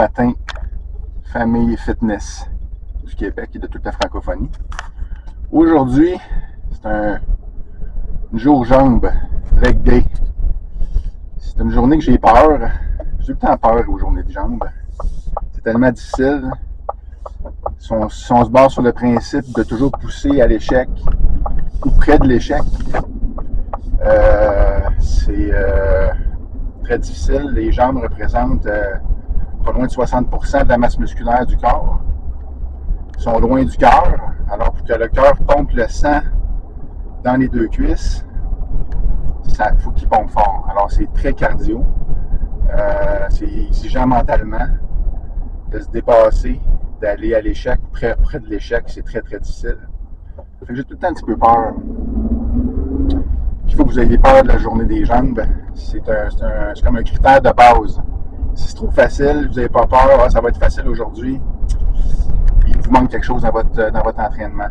Matin, famille fitness du Québec et de toute la francophonie. Aujourd'hui, c'est un jour jambes, leg day. C'est une journée que j'ai peur. J'ai tout le temps peur aux journées de jambes. C'est tellement difficile. Si on se base sur le principe de toujours pousser à l'échec ou près de l'échec, c'est très difficile. Les jambes représentent pas loin de 60% de la masse musculaire du corps. Ils sont loin du cœur. Alors, pour que le cœur pompe le sang dans les deux cuisses, il faut qu'il pompe fort. Alors, c'est très cardio. C'est exigeant mentalement de se dépasser, d'aller à l'échec, près de l'échec. C'est très, très difficile. Fait que j'ai tout le temps un petit peu peur. Il faut que vous ayez peur de la journée des jambes. C'est comme un critère de base. Si c'est trop facile, vous n'avez pas peur, ça va être facile aujourd'hui. Il vous manque quelque chose dans votre entraînement.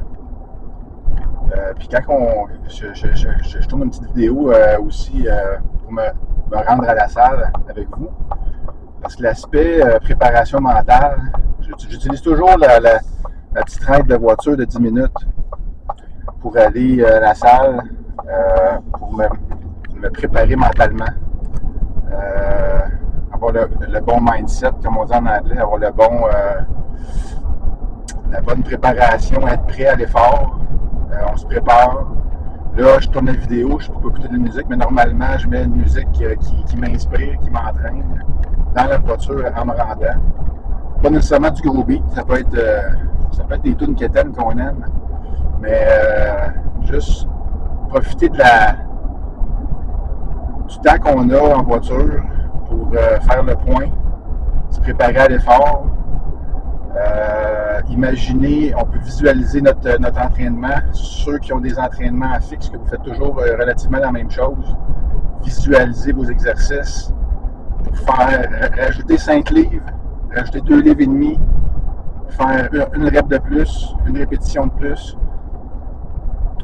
Puis quand je tourne une petite vidéo aussi pour me rendre à la salle avec vous, parce que l'aspect préparation mentale, j'utilise toujours la petite ride de voiture de 10 minutes pour aller à la salle, pour me préparer mentalement. Avoir le bon mindset, comme on dit en anglais, avoir la bonne préparation, être prêt à l'effort. On se prépare. Là, je tourne la vidéo, je ne peux pas écouter de la musique, mais normalement, je mets une musique qui m'inspire, qui m'entraîne dans la voiture en me rendant. Pas nécessairement du gros beat, ça peut être des tunes quétaines qu'on aime, mais juste profiter du temps qu'on a en voiture pour faire le point, se préparer à l'effort. Imaginez, on peut visualiser notre entraînement. Ceux qui ont des entraînements fixes, que vous faites toujours relativement la même chose, visualisez vos exercices pour rajouter 5 livres, rajouter 2 livres et demi, faire une rep de plus, une répétition de plus.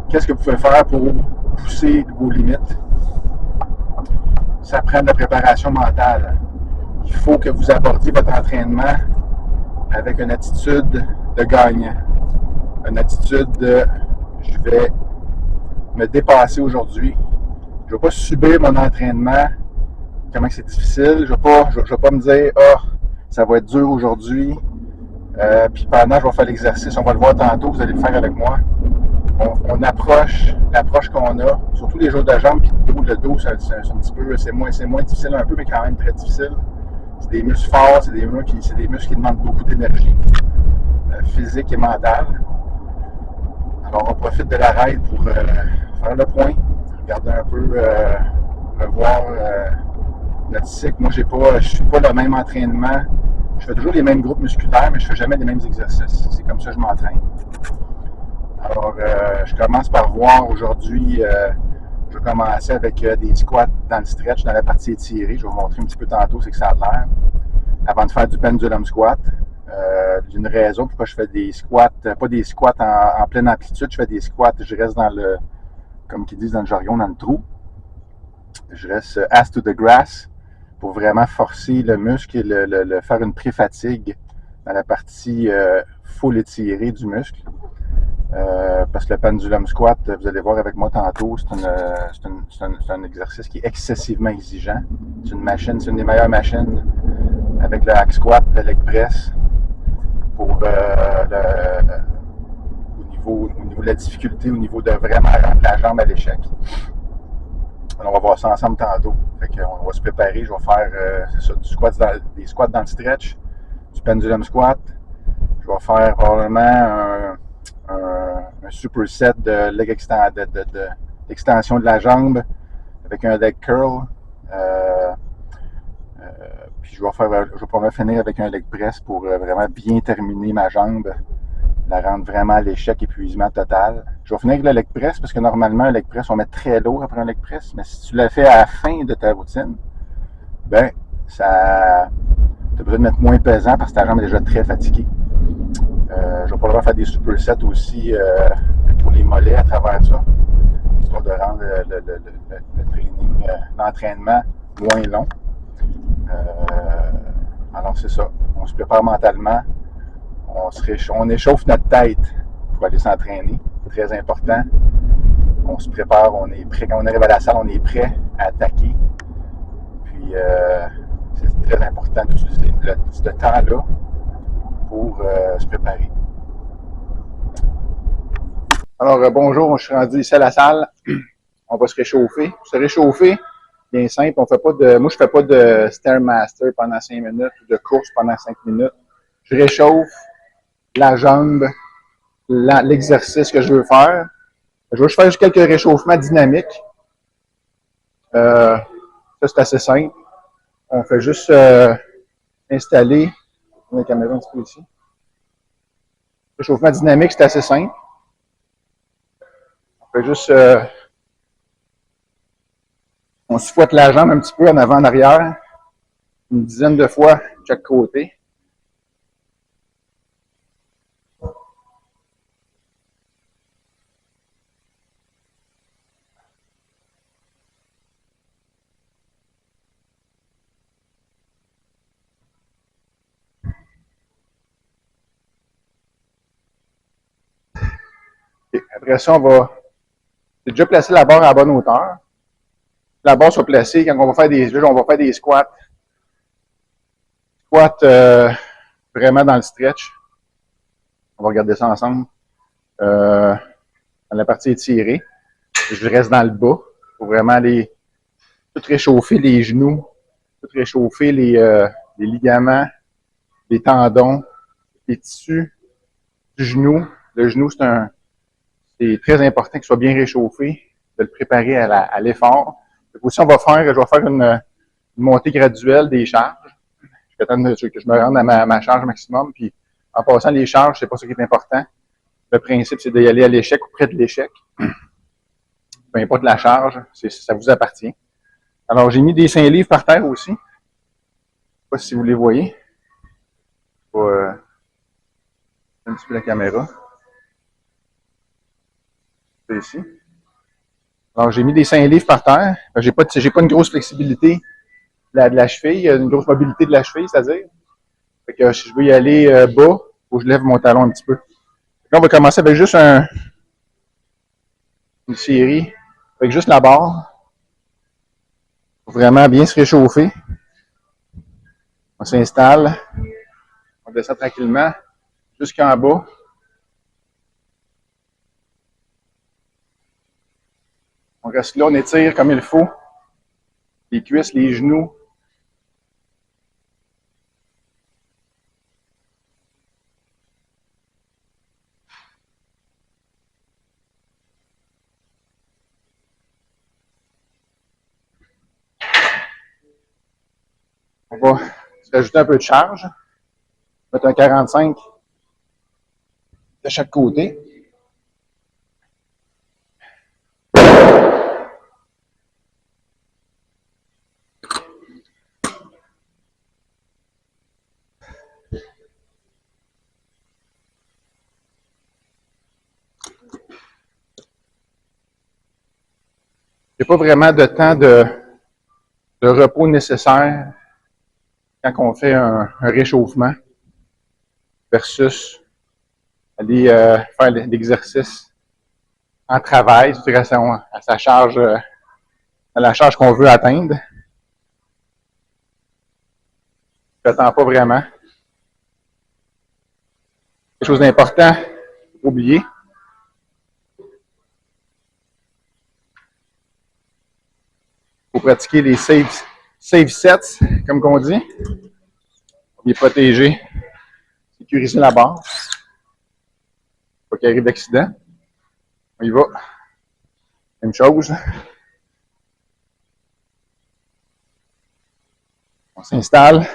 Qu'est-ce que vous pouvez faire pour pousser vos limites? Ça prend de la préparation mentale. Il faut que vous abordiez votre entraînement avec une attitude de gagnant. Une attitude de je vais me dépasser aujourd'hui. Je ne vais pas subir mon entraînement, comment c'est difficile. Je ne vais pas me dire ça va être dur aujourd'hui. Puis pendant je vais faire l'exercice, on va le voir tantôt, vous allez le faire avec moi. On approche l'approche qu'on a, surtout les jours de jambes, puis le dos, c'est un petit peu, c'est moins difficile un peu, mais quand même très difficile. C'est des muscles forts, c'est des muscles qui demandent beaucoup d'énergie physique et mentale. Alors on profite de la ride pour faire le point, regarder un peu, revoir notre cycle. Moi, je ne suis pas le même entraînement. Je fais toujours les mêmes groupes musculaires, mais je ne fais jamais les mêmes exercices. C'est comme ça que je m'entraîne. Alors, je commence par voir aujourd'hui, je vais commencer avec des squats dans le stretch, dans la partie étirée. Je vais vous montrer un petit peu tantôt c'est que ça a l'air. Avant de faire du pendulum squat. D'une raison pourquoi je fais des squats, pas des squats en pleine amplitude, je fais des squats, je reste dans le, comme qu'ils disent dans le jargon, dans le trou. Je reste ass to the grass pour vraiment forcer le muscle et faire une pré-fatigue dans la partie full étirée du muscle. Parce que le pendulum squat, vous allez voir avec moi tantôt, c'est un exercice qui est excessivement exigeant. C'est une machine, c'est une des meilleures machines avec le hack squat, le leg press, pour au niveau de la difficulté, au niveau de vraiment rendre la jambe à l'échec. Alors, on va voir ça ensemble tantôt. Fait qu'on va se préparer, je vais faire des squats dans le stretch, du pendulum squat. Je vais faire probablement un superset de leg d'extension de la jambe avec un leg curl. Puis je vais probablement finir avec un leg press pour vraiment bien terminer ma jambe, la rendre vraiment à l'échec, épuisement total. Je vais finir avec le leg press parce que normalement un leg press, on met très lourd après un leg press, mais si tu l'as fait à la fin de ta routine, ben tu as besoin de mettre moins pesant parce que ta jambe est déjà très fatiguée. Je vais probablement faire des supersets aussi pour les mollets à travers ça, histoire de rendre l'entraînement moins long. Alors c'est ça. On on se prépare mentalement, on échauffe notre tête pour aller s'entraîner. C'est très important. On se prépare, on est prêt. Quand on arrive à la salle, on est prêt à attaquer. Puis, c'est très important d'utiliser ce temps-là pour se préparer. Alors, bonjour, je suis rendu ici à la salle. On va se réchauffer. Pour se réchauffer, bien simple, moi, je ne fais pas de Stairmaster pendant 5 minutes ou de course pendant 5 minutes. Je réchauffe la jambe, l'exercice que je veux faire. Je veux juste faire quelques réchauffements dynamiques. Ça, c'est assez simple. On fait juste installer la caméra un petit peu ici. Réchauffement dynamique, c'est assez simple. On fait juste on se fouette la jambe un petit peu en avant, en arrière, une dizaine de fois de chaque côté. Et après ça, j'ai déjà placé la barre à la bonne hauteur. La barre soit placée quand on va faire des squats. Squats vraiment dans le stretch. On va regarder ça ensemble. Dans la partie étirée. Je reste dans le bas pour vraiment aller tout réchauffer les genoux, tout réchauffer les ligaments, les tendons, les tissus du genou. Le genou, c'est très important qu'il soit bien réchauffé, de le préparer à l'effort. Aussi, je vais faire une montée graduelle des charges. Jusqu'à temps que je me rende à ma charge maximum. Puis, en passant les charges, c'est pas ça qui est important. Le principe, c'est d'y aller à l'échec ou près de l'échec. Peu importe la charge, ça vous appartient. Alors, j'ai mis des 5 livres par terre aussi. Je ne sais pas si vous les voyez. Je vais un petit peu la caméra. C'est ici. Alors, j'ai mis des 5 livres par terre. J'ai pas une grosse flexibilité de la cheville, une grosse mobilité de la cheville, c'est-à-dire. Fait que si je veux y aller bas, il faut que je lève mon talon un petit peu. Là, on va commencer avec juste une série, avec juste la barre. Pour vraiment bien se réchauffer. On s'installe. On descend tranquillement jusqu'en bas. On reste là, on étire comme il faut. Les cuisses, les genoux. On va se rajouter un peu de charge. Mettre un 45 de chaque côté. Il n'y a pas vraiment de temps de repos nécessaire quand on fait un réchauffement versus aller faire l'exercice en travail, c'est-à-dire à sa charge, à la charge qu'on veut atteindre. Je n'attends pas vraiment. Quelque chose d'important, faut pas oublier. Il faut pratiquer les safe sets, comme on dit. Les protéger, sécuriser la barre. Pas qu'il arrive d'accident. On y va. Même chose. On s'installe.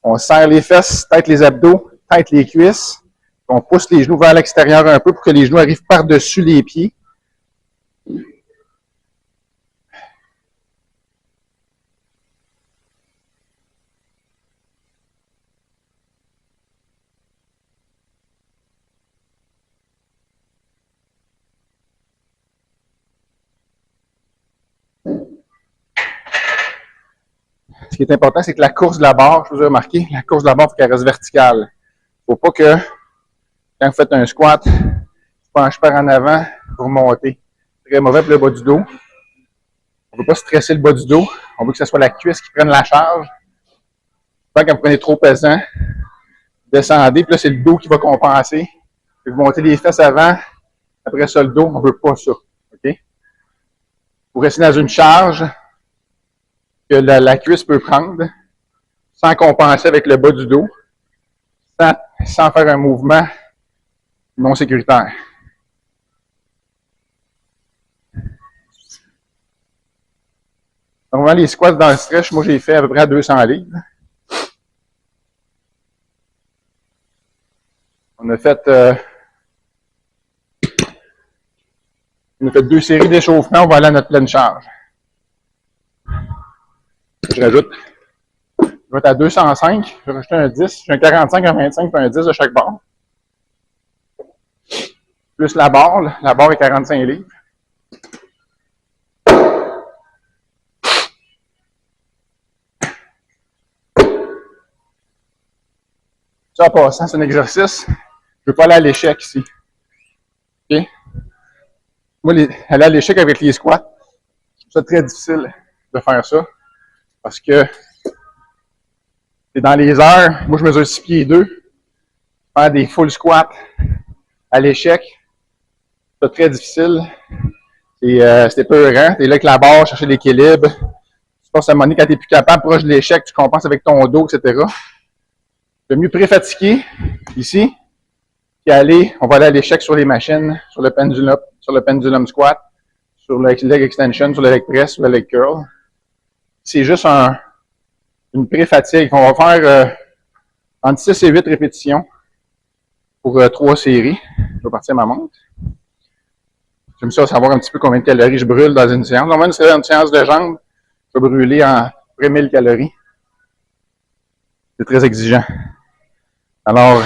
On serre les fesses, tête les abdos, tête les cuisses. On pousse les genoux vers l'extérieur un peu pour que les genoux arrivent par-dessus les pieds. ce qui est important, c'est que la course de la barre, je vous ai remarqué, la course de la barre, il faut qu'elle reste verticale. Il ne faut pas que, quand vous faites un squat, vous penchez par en avant, vous remontez. C'est très mauvais pour le bas du dos. On ne veut pas stresser le bas du dos. On veut que ce soit la cuisse qui prenne la charge. Quand vous prenez trop pesant, descendez, puis là, c'est le dos qui va compenser. Puis vous montez les fesses avant, après ça, le dos. On ne veut pas ça. OK? Vous restez dans une charge que la cuisse peut prendre sans compenser avec le bas du dos, sans faire un mouvement non sécuritaire. Normalement, les squats dans le stretch, moi, j'ai fait à peu près à 200 livres. On a fait 2 séries d'échauffement, on va aller à notre pleine charge. Je rajoute. Je vais être à 205, je vais rajouter un 10, j'ai un 45, un 25, puis un 10 de chaque barre. Plus la barre est 45 livres. Ça, en passant, c'est un exercice. Je ne veux pas aller à l'échec ici. OK? Moi, aller à l'échec avec les squats, je trouve ça très difficile de faire ça. Parce que c'est dans les heures, moi je mesure 6 pieds 2, faire des full squats à l'échec, c'est très difficile. C'est peurant. T'es là avec la barre, chercher l'équilibre. Tu passes à un moment donné, quand t'es plus capable, proche de l'échec, tu compenses avec ton dos, etc. Le mieux pré-fatigué, ici, puis on va aller à l'échec sur les machines, sur le pendulum squat, sur le leg extension, sur le leg press, sur le leg curl. C'est juste une pré-fatigue. On va faire entre 6 et 8 répétitions pour 3 séries. Je vais partir ma montre. J'aime ça savoir un petit peu combien de calories je brûle dans une séance. Normalement, c'est une séance de jambes, je vais brûler à près 1000 calories. C'est très exigeant. Alors,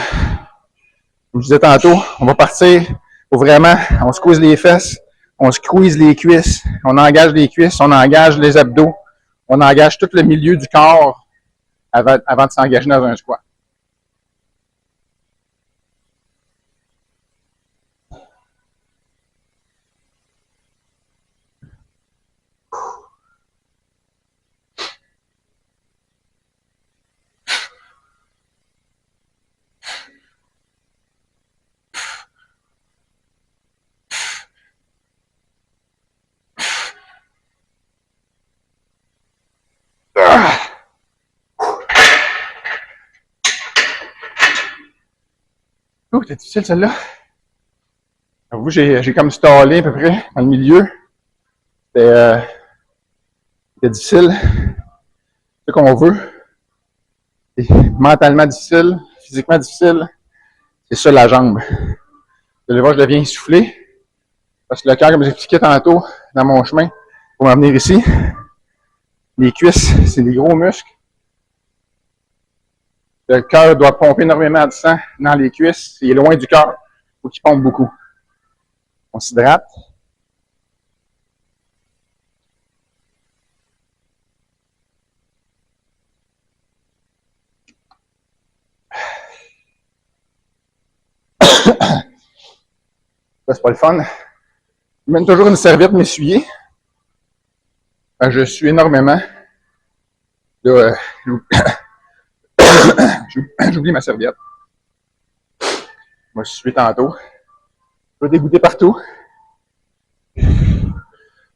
comme je disais tantôt, on va partir pour vraiment, on squeeze les fesses, on squeeze les cuisses, on engage les cuisses, on engage les abdos, on engage tout le milieu du corps avant de s'engager dans un squat. Oh, c'est difficile celle-là. Vous, j'ai comme stallé à peu près dans le milieu. C'était difficile. C'est ce qu'on veut. C'est mentalement difficile, physiquement difficile. C'est ça la jambe. Vous allez voir, je deviens essoufflé. Parce que le cœur, comme j'expliquais tantôt, dans mon chemin, pour m'en venir ici, les cuisses, c'est des gros muscles. Le cœur doit pomper énormément de sang dans les cuisses. Il est loin du cœur. Il faut qu'il pompe beaucoup. On s'hydrate. Ça, c'est pas le fun. Je mène toujours une serviette m'essuyer. Je suis énormément. Là, j'oublie ma serviette. Je me suis tantôt. Je vais dégoûter partout.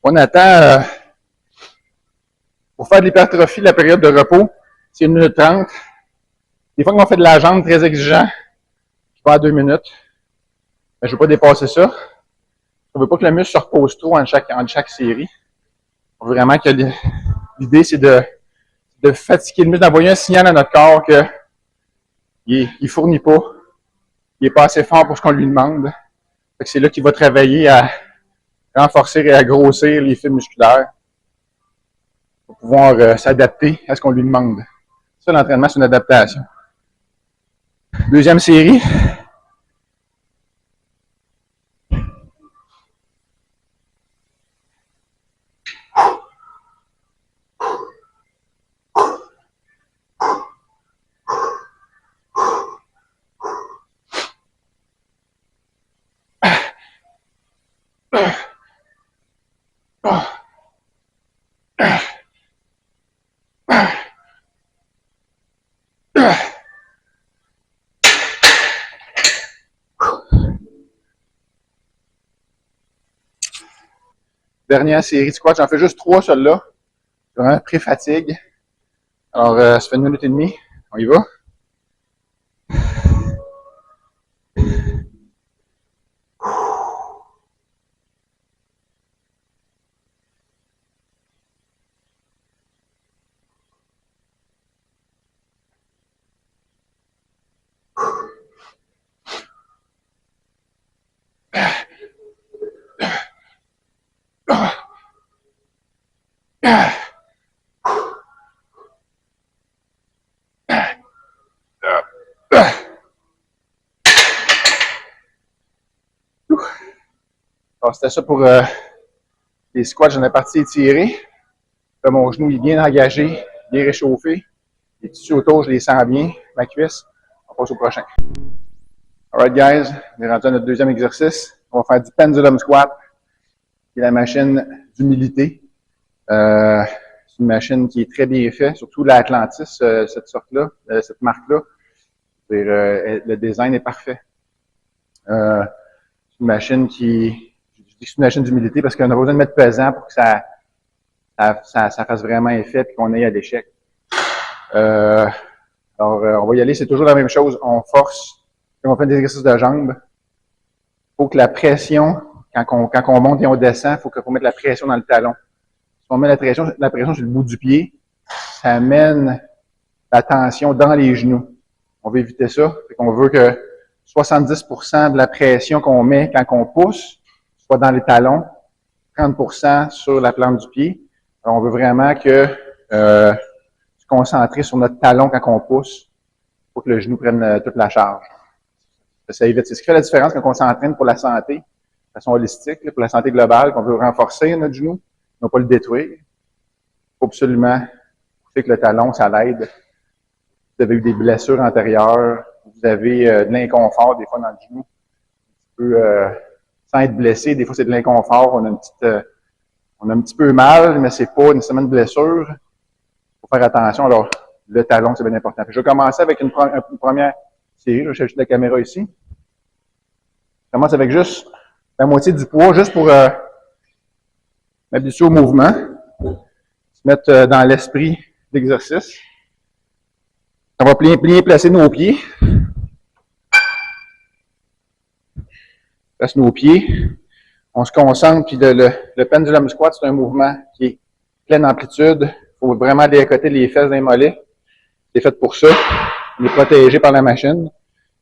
On attend pour faire de l'hypertrophie, la période de repos, c'est 1 minute 30. Des fois qu'on fait de la jambe très exigeant, je vais à 2 minutes. Mais je ne veux pas dépasser ça. On ne veut pas que le muscle se repose trop en chaque série. On veut vraiment que l'idée, c'est de fatiguer le muscle, d'envoyer un signal à notre corps qu'il ne fournit pas, il n'est pas assez fort pour ce qu'on lui demande. C'est là qu'il va travailler à renforcer et à grossir les fibres musculaires pour pouvoir s'adapter à ce qu'on lui demande. Ça, l'entraînement, c'est une adaptation. Deuxième série. Dernière série de squats, j'en fais juste 3 celle-là. C'est vraiment pré-fatigue. Alors, ça fait 1 minute et demie. On y va. Alors, c'était ça pour les squats. J'en ai parti étiré. Là, mon genou est bien engagé, bien réchauffé. Les tissus autour, je les sens bien. Ma cuisse. On passe au prochain. Alright, guys. On est rendu à notre deuxième exercice. On va faire du pendulum squat, qui est la machine d'humilité. C'est une machine qui est très bien faite, surtout l'Atlantis, cette sorte-là, cette marque-là. Le design est parfait. C'est une machine qui, je dis que c'est une machine d'humilité parce qu'on n'a pas besoin de mettre pesant pour que ça fasse vraiment effet et qu'on aille à l'échec. Alors, on va y aller, c'est toujours la même chose. On force, quand on fait des exercices de jambes, il faut que la pression, quand on monte et on descend, il faut mettre la pression dans le talon. Si on met la pression sur le bout du pied, ça amène la tension dans les genoux. On veut éviter ça. On veut que 70% de la pression qu'on met quand on pousse soit dans les talons, 30% sur la plante du pied. Alors, on veut vraiment que se concentrer sur notre talon quand on pousse pour que le genou prenne toute la charge. Ça évite. C'est ce qui fait la différence quand on s'entraîne pour la santé, de façon holistique, pour la santé globale, qu'on veut renforcer notre genou, non pas le détruire. Il faut absolument que le talon, ça l'aide. Vous avez eu des blessures antérieures, vous avez de l'inconfort des fois dans le genou. Sans être blessé, des fois c'est de l'inconfort, on a un petit peu mal, mais c'est pas nécessairement une blessure. Il faut faire attention. Alors, le talon, c'est bien important. Puis je vais commencer avec une première série. Je vais chercher la caméra ici. Je commence avec juste la moitié du poids, juste pour m'habituer au mouvement, se mettre dans l'esprit d'exercice. On va bien placer nos pieds. Place nos pieds. On se concentre, puis le pendulum squat, c'est un mouvement qui est pleine amplitude. Il faut vraiment décoter les fesses d'un mollet. C'est fait pour ça. On est protégé par la machine.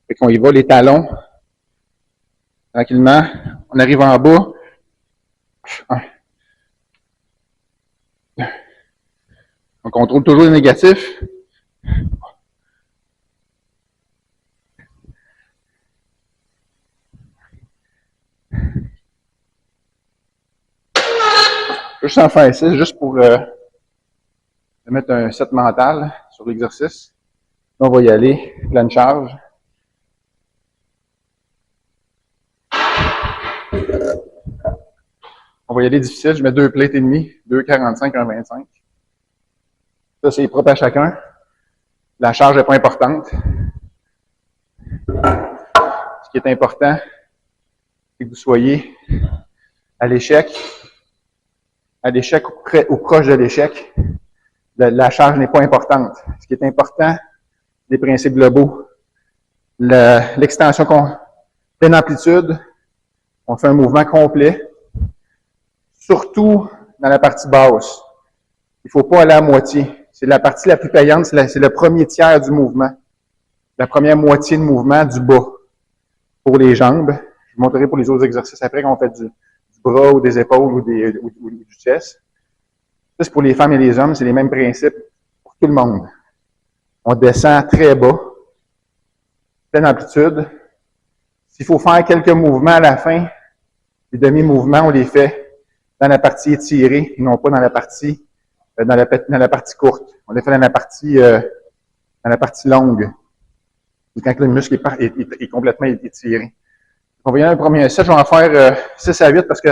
Fait qu'on y va, les talons. Tranquillement. On arrive en bas. On contrôle toujours les négatifs. Juste en faire ici, juste pour mettre un set mental sur l'exercice. On va y aller, pleine charge. On va y aller difficile, je mets 2 plates et demi, 2,45, 1,25. Ça, c'est propre à chacun. La charge n'est pas importante. Ce qui est important, c'est que vous soyez à l'échec ou proche de l'échec. La charge n'est pas importante. Ce qui est important, les principes globaux. L'extension, pleine amplitude, on fait un mouvement complet, surtout dans la partie basse. Il ne faut pas aller à moitié. C'est la partie la plus payante, c'est le premier tiers du mouvement. La première moitié de mouvement du bas pour les jambes. Je vous montrerai pour les autres exercices après quand on fait du bras ou des épaules ou du chest. Ça, c'est pour les femmes et les hommes, c'est les mêmes principes pour tout le monde. On descend très bas, pleine amplitude. S'il faut faire quelques mouvements à la fin, les demi-mouvements, on les fait dans la partie étirée et non pas dans la partie courte. On les fait dans la partie longue. Quand le muscle est complètement étiré. On va y aller un premier set. Je vais en faire 6 à 8 parce que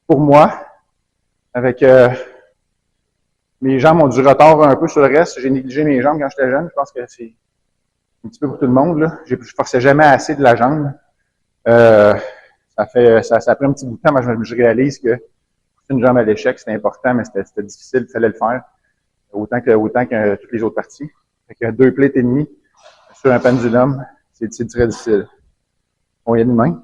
pour moi, avec mes jambes ont du retard un peu sur le reste. J'ai négligé mes jambes quand j'étais jeune. Je pense que c'est un petit peu pour tout le monde. Là. Je forçais jamais assez de la jambe. Ça a pris un petit bout de temps, mais je réalise que une jambe à l'échec, c'était important, mais c'était difficile, il fallait le faire. Autant que toutes les autres parties. Fait que 2 plates et demi sur un pendulum, c'est très difficile. On y a une main.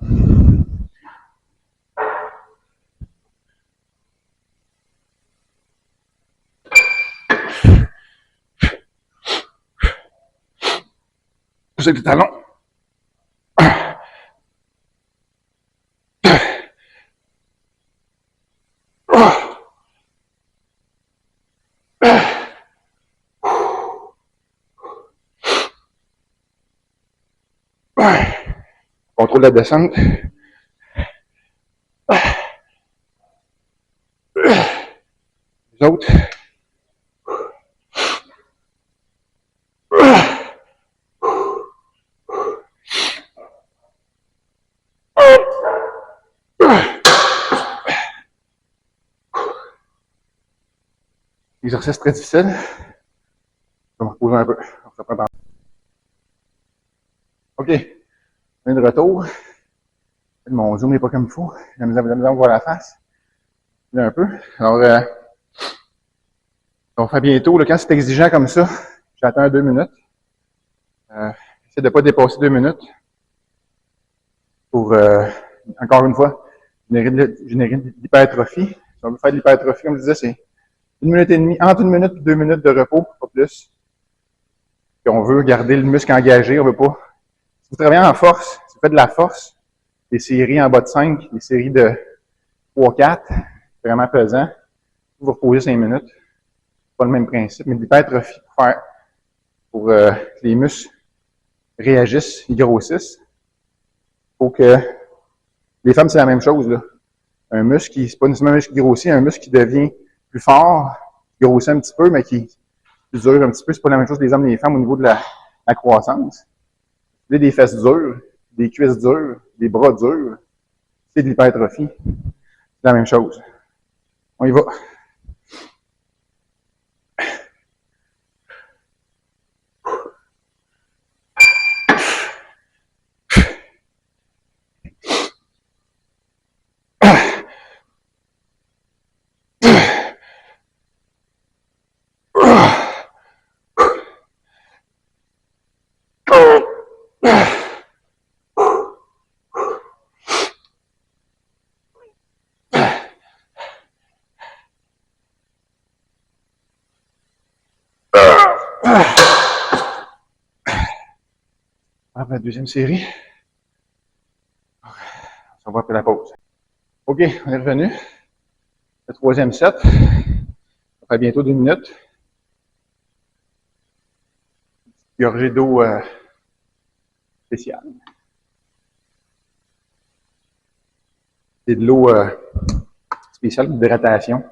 Pousse avec les talons. Contrôle la descente. Les autres. Exercice très difficile. Je vais me reposer un peu. OK. On est de retour. Mon zoom n'est pas comme il faut. J'ai la misère à voir la face. Là, un peu. Alors, on va faire bientôt. Là, quand c'est exigeant comme ça, j'attends 2 minutes. J'essaie de ne pas dépasser 2 minutes pour, encore une fois, générer de l'hypertrophie. Si on veut faire de l'hypertrophie, comme je disais, c'est 1 minute et demie, entre 1 minute et 2 minutes de repos, pas plus. Puis on veut garder le muscle engagé, on veut pas. Si vous travaillez en force, si vous faites de la force, des séries en bas de 5, des séries de 3-4, vraiment pesant, vous reposez 5 minutes. C'est pas le même principe, mais de l'hypertrophie pour que les muscles réagissent, ils grossissent. Il faut que les femmes, c'est la même chose, là. Un muscle qui, c'est pas nécessairement un muscle qui grossit, un muscle qui devient plus fort, qui grossit un petit peu, mais qui dure un petit peu. C'est pas la même chose les hommes et les femmes au niveau de la croissance. Vous avez des fesses dures, des cuisses dures, des bras durs, c'est de l'hypertrophie. C'est la même chose. On y va. La deuxième série. On va après la pause. OK, on est revenu. Le troisième set. Ça fait bientôt 2 minutes. Gorgée d'eau spéciale. C'est de l'eau spéciale d'hydratation.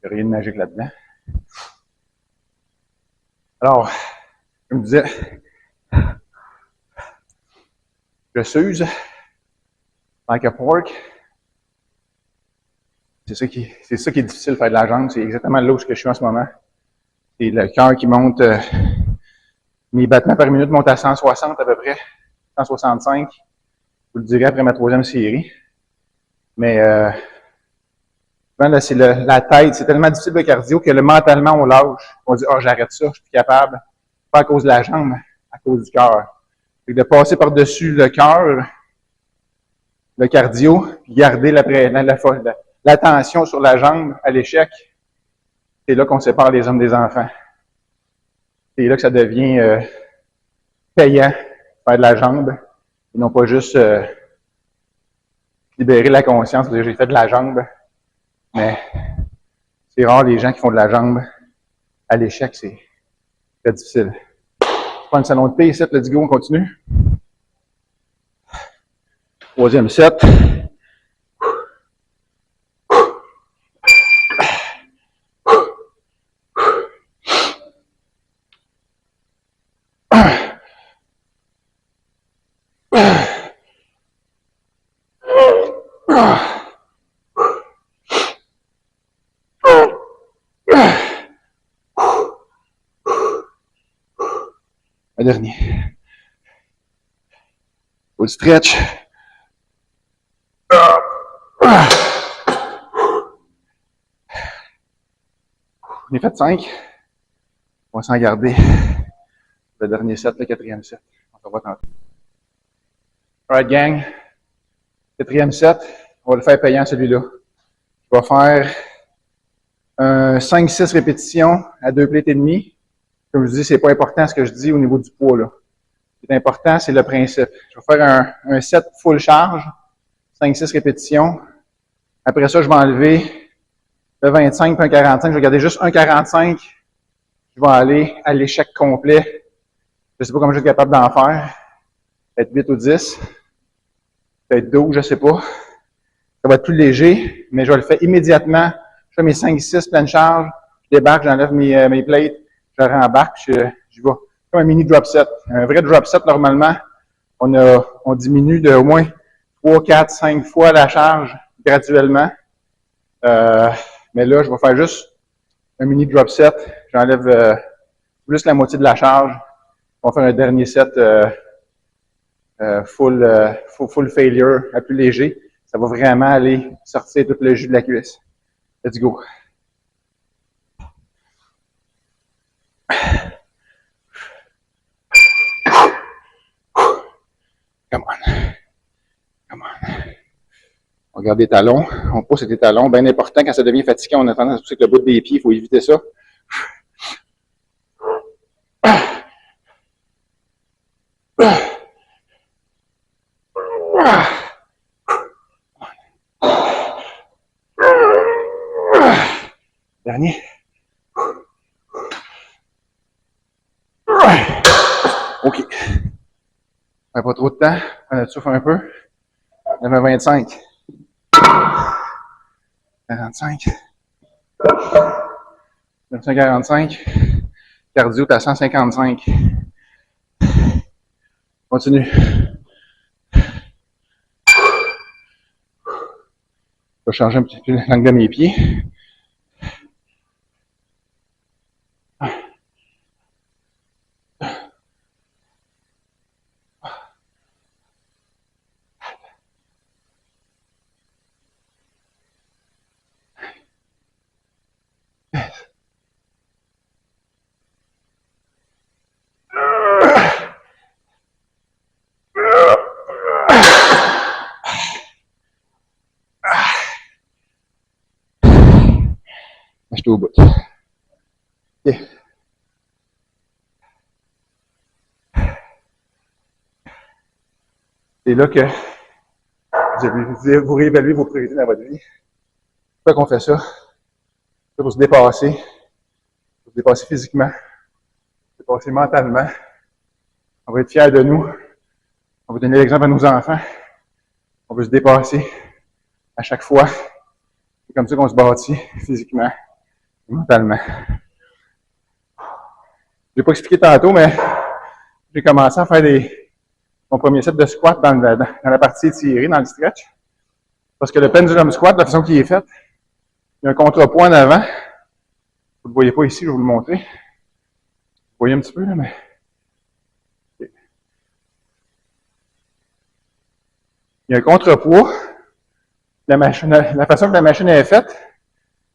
Il n'y a rien de magique là-dedans. Alors, comme je disais, je s'use like a pork. C'est ça qui est difficile de faire de la jambe. C'est exactement là où je suis en ce moment. C'est le cœur qui monte. Mes battements par minute montent à 160 à peu près. 165. Je vous le dirai après ma troisième série. Mais c'est la tête. C'est tellement difficile le cardio que mentalement, on lâche. On dit, j'arrête ça, je suis plus capable. Pas à cause de la jambe, à cause du cœur. De passer par-dessus le cœur, le cardio, puis garder l'attention sur la jambe à l'échec, c'est là qu'on sépare les hommes des enfants. C'est là que ça devient payant, faire de la jambe, et non pas juste libérer la conscience, dire j'ai fait de la jambe, mais c'est rare les gens qui font de la jambe à l'échec, c'est très difficile. Je prends le salon de paix ici, let's go, on continue. Troisième set. Un dernier. Faut le stretch. On est fait 5. On va s'en garder le dernier set, le quatrième set. On se revoit tantôt. Alright, gang. Quatrième set. On va le faire payant, celui-là. Je vais faire 5-6 répétitions à 2 plates et demi. Comme je vous dis, c'est pas important ce que je dis au niveau du poids, là. Ce qui est important, c'est le principe. Je vais faire un set full charge, 5-6 répétitions. Après ça, je vais enlever le 25 puis un 45. Je vais garder juste un 45. Je vais aller à l'échec complet. Je sais pas comment je vais être capable d'en faire. Peut-être 8 ou 10. Peut-être 12, je sais pas. Ça va être plus léger, mais je vais le faire immédiatement. Je fais mes 5-6 pleine charge. Je débarque, j'enlève mes plates. Je rembarque, puis j'y vais. Comme un mini drop set. Un vrai drop set, normalement, on diminue de au moins 3, 4, 5 fois la charge graduellement. Mais là, je vais faire juste un mini drop set. J'enlève juste la moitié de la charge. On va faire un dernier set full failure, à plus léger. Ça va vraiment aller sortir tout le jus de la cuisse. Let's go. Come on. Come on. On regarde les talons. On pousse avec les talons. Bien important, quand ça devient fatiguant, on a tendance à pousser avec le bout des pieds. Il faut éviter ça. Dernier. OK. On n'a pas trop de temps. On souffle un peu. On a 25. 45. 945. Cardio, t'as 155. Continue. Je vais changer un petit peu l'angle de mes pieds. Je suis au bout. OK. C'est là que vous réévaluez vos priorités dans votre vie. Pourquoi qu'on fait ça? C'est pour se dépasser physiquement, se dépasser mentalement. On va être fiers de nous. On va donner l'exemple à nos enfants. On veut se dépasser à chaque fois. C'est comme ça qu'on se bâtit physiquement et mentalement. Je n'ai pas expliqué tantôt, mais j'ai commencé à faire mon premier set de squat dans la partie étirée, dans le stretch. Parce que le pendulum squat, la façon qu'il est fait, il y a un contrepoids en avant. Vous ne le voyez pas ici, je vais vous le montrer. Vous voyez un petit peu, là, mais... Okay. Il y a un contrepoids. La façon que la machine est faite,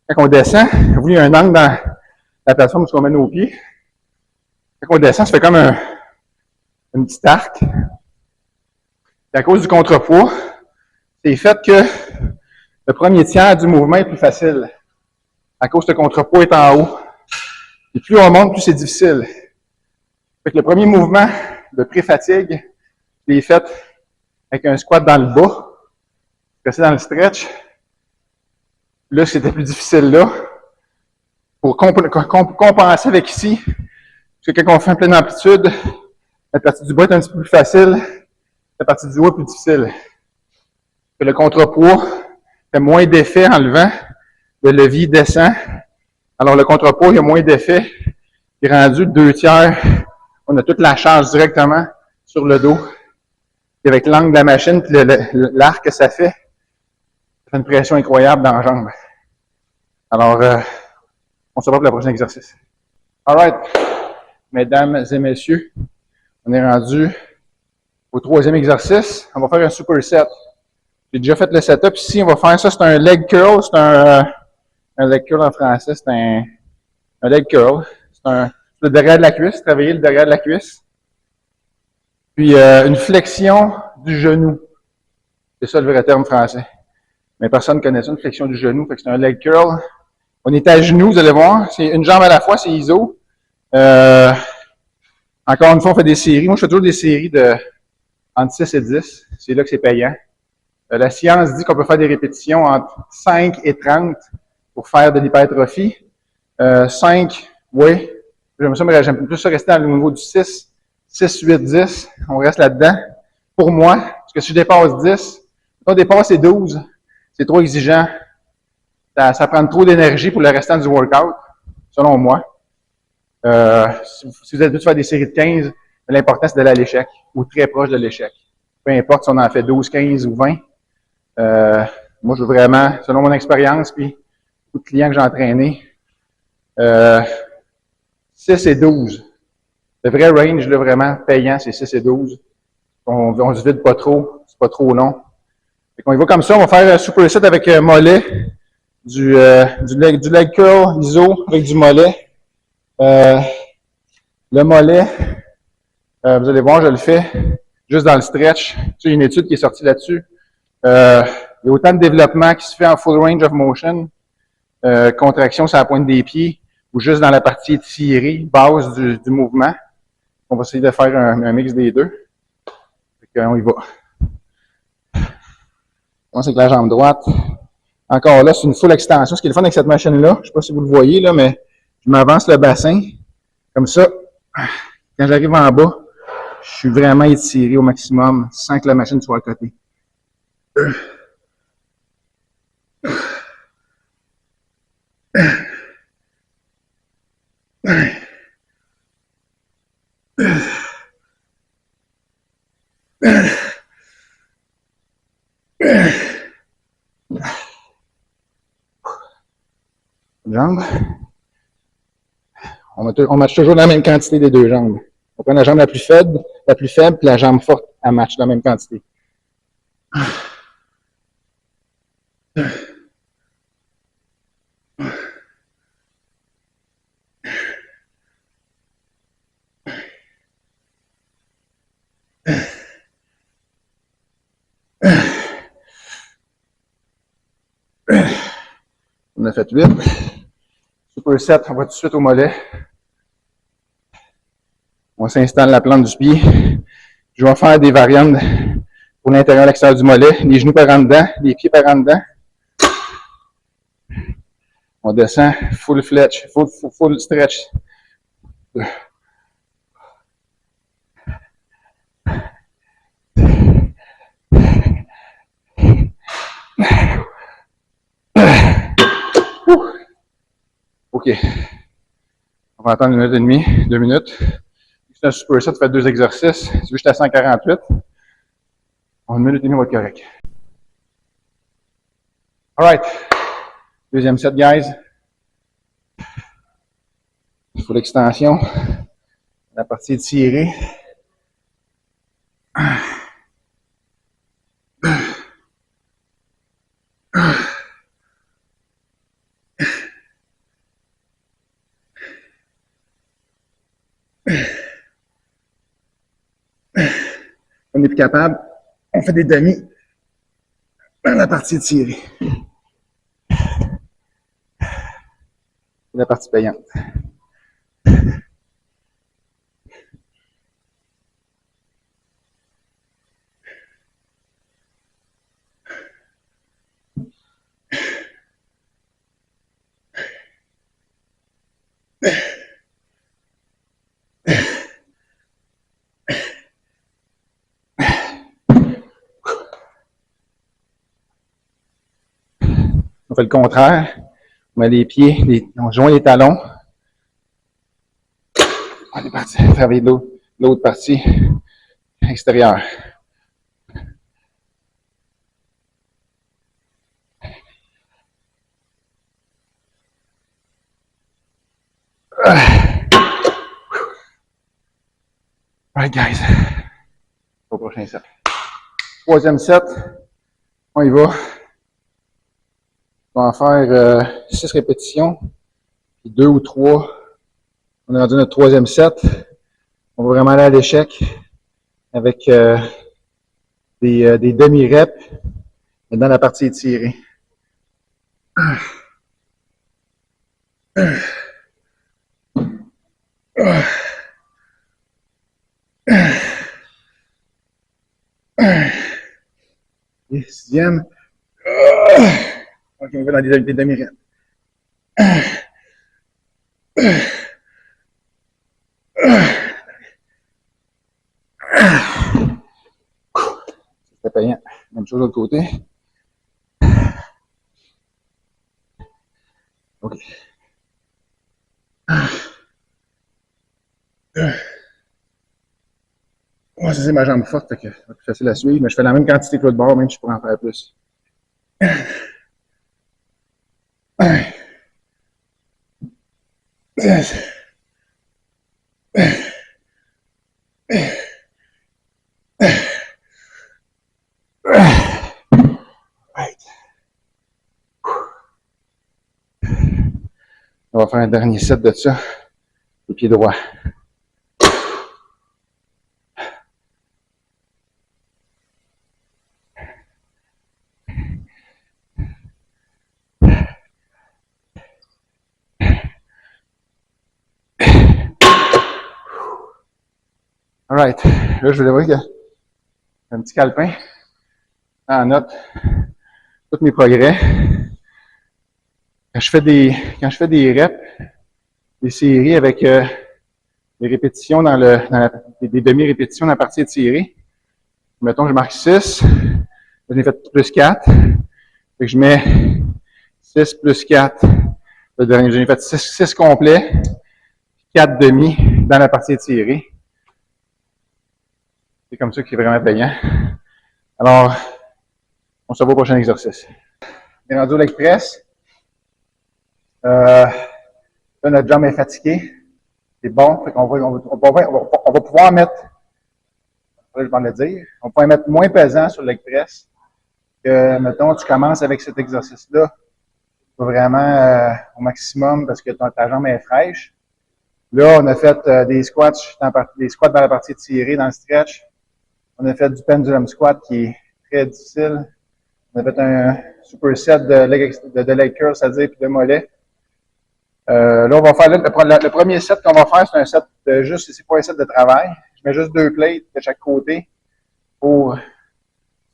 quand on descend, il y a un angle dans la plateforme où on met nos pieds. Quand on descend, ça fait comme un petit arc. Et à cause du contrepoids, c'est fait que le premier tiers du mouvement est plus facile. À cause que le contrepoids est en haut. Et plus on monte, plus c'est difficile. Fait que le premier mouvement de pré-fatigue, il est fait avec un squat dans le bas. C'est dans le stretch. Là, c'était plus difficile là. Pour compenser avec ici, parce que quand on fait en pleine amplitude, la partie du bas est un petit peu plus facile, la partie du haut est plus difficile. Que le contrepoids fait moins d'effet en levant, le levier descend. Alors le contrepoids, il y a moins d'effet. Il est rendu 2/3. On a toute la charge directement sur le dos. Et avec l'angle de la machine et l'arc que ça fait, Ça fait une pression incroyable dans la jambe. Alors, on se voit pour le prochain exercice. Alright, mesdames et messieurs, on est rendu au troisième exercice. On va faire un superset. J'ai déjà fait le setup ici. On va faire ça. C'est un leg curl. C'est un leg curl en français. C'est un leg curl. C'est le derrière de la cuisse. Travailler le derrière de la cuisse. Puis une flexion du genou. C'est ça le vrai terme français. Mais personne ne connaît ça, une flexion du genou. Fait que c'est un leg curl. On est à genoux, vous allez voir. C'est une jambe à la fois, c'est ISO. Encore une fois, on fait des séries. Moi, je fais toujours des séries de entre 6 et 10. C'est là que c'est payant. La science dit qu'on peut faire des répétitions entre 5 et 30 pour faire de l'hypertrophie. 5, oui. J'aime plus ça rester dans le niveau du 6. 6, 8, 10. On reste là-dedans. Pour moi, parce que si je dépasse 10, quand on dépasse les 12, c'est trop exigeant. Ça prend trop d'énergie pour le restant du workout, selon moi. Si vous êtes habitué de faire des séries de 15, l'important c'est d'aller à l'échec, ou très proche de l'échec. Peu importe si on en fait 12, 15 ou 20. Moi, je veux vraiment, selon mon expérience, puis beaucoup de clients que j'ai entraînés, 6 et 12. Le vrai range, là, vraiment payant, c'est 6 et 12. On se vide pas trop, c'est pas trop long. Fait qu'on y va comme ça, on va faire un superset avec mollet, du leg curl ISO avec du mollet. Le mollet, vous allez voir, je le fais juste dans le stretch. Tu sais, il y a une étude qui est sortie là-dessus. Il y a autant de développement qui se fait en full range of motion, contraction sur la pointe des pieds, ou juste dans la partie étirée, base du mouvement. On va essayer de faire un mix des deux. Fait qu'on y va. On commence avec la jambe droite. Encore là, c'est une full extension. Ce qui est le fun avec cette machine-là, je ne sais pas si vous le voyez, là, mais je m'avance le bassin. Comme ça, quand j'arrive en bas, je suis vraiment étiré au maximum sans que la machine soit à côté. Jambes. On matche toujours la même quantité des deux jambes. On prend la jambe la plus faible, puis la jambe forte, elle match la même quantité. On a fait 8. Superset, on va tout de suite au mollet. On s'installe la plante du pied. Je vais faire des variantes pour l'intérieur et l'extérieur du mollet. Les genoux par en dedans, les pieds par en dedans. On descend, full fletch, full stretch. OK. On va attendre 1 minute et demie, 2 minutes. C'est un superset, tu fais 2 exercices. Si tu veux, j'étais à 148. En 1 minute et demie, on va être correct. Alright. Deuxième set, guys. Full extension. La partie étirée. On n'est plus capable. On fait des demi dans la partie étirée. La partie payante. On fait le contraire. On met les pieds, on joint les talons. On est parti travailler l'autre partie extérieure. Alright, guys. Au prochain set. Troisième set. On y va. On va en faire 6 répétitions. Puis 2 ou 3. On est rendu notre troisième set. On va vraiment aller à l'échec avec des demi-reps dans la partie étirée. Et sixième. Ok, on va dans des demi-reps. C'est payant. Même chose de l'autre côté. Ok. Oh, ça c'est ma jambe forte, fait que c'est plus facile à suivre, mais je fais la même quantité que l'autre bord, même si je pourrais en faire plus. Right. On va faire un dernier set de ça, les pieds droits. Alright, là je vais voir qu'il y a un petit calepin en note tous mes progrès. Quand je fais des reps, des séries avec des répétitions des demi-répétitions dans la partie étirée, mettons que je marque 6, j'en ai fait plus 4, fait que je mets 6 plus 4, j'en ai fait 6 complets, 4 demi dans la partie étirée. C'est comme ça qu'il est vraiment payant. Alors, on se voit au prochain exercice. On est rendu au leg press. Là, notre jambe est fatiguée. C'est bon. Fait qu'on on va pouvoir mettre, je vais le dire, on va pouvoir mettre moins pesant sur le leg press que, mettons, tu commences avec cet exercice-là. Vraiment au maximum parce que ta jambe est fraîche. Là, on a fait des squats dans la partie tirée, dans le stretch. On a fait du pendulum squat qui est très difficile. On a fait un superset de leg curl, c'est-à-dire puis de mollet. Là, on va faire le premier set qu'on va faire, c'est un set de juste, c'est pas un set de travail. Je mets juste 2 plates de chaque côté pour se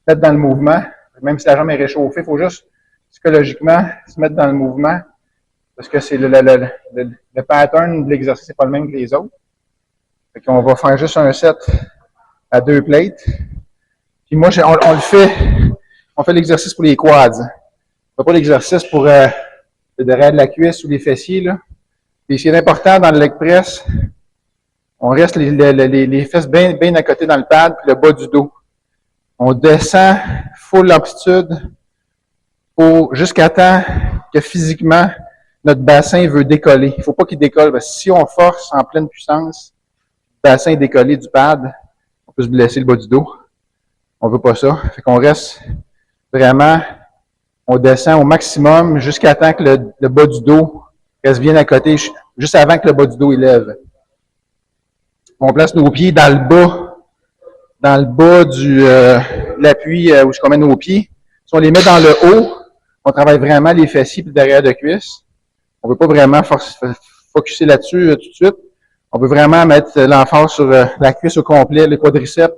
mettre dans le mouvement. Même si la jambe est réchauffée, il faut juste psychologiquement se mettre dans le mouvement parce que c'est le pattern de l'exercice n'est pas le même que les autres. Fait qu'on va faire juste un set à 2 plates. Puis moi, on fait l'exercice pour les quads. On fait pas l'exercice pour le derrière de la cuisse ou les fessiers, là. Et ce qui est important dans le leg press, on reste les fesses bien à côté dans le pad, puis le bas du dos. On descend full amplitude jusqu'à temps que physiquement, notre bassin veut décoller. Il ne faut pas qu'il décolle, parce que si on force en pleine puissance, le bassin est décollé du pad, on peut se blesser le bas du dos. On ne veut pas ça. Fait qu'on reste vraiment, on descend au maximum jusqu'à temps que le bas du dos reste bien à côté, juste avant que le bas du dos il lève. On place nos pieds dans le bas de l'appui où je mets nos pieds. Si on les met dans le haut, on travaille vraiment les fessiers et le derrière de cuisse. On ne veut pas vraiment focusser là-dessus tout de suite. On veut vraiment mettre l'emphase sur la cuisse au complet, le quadriceps.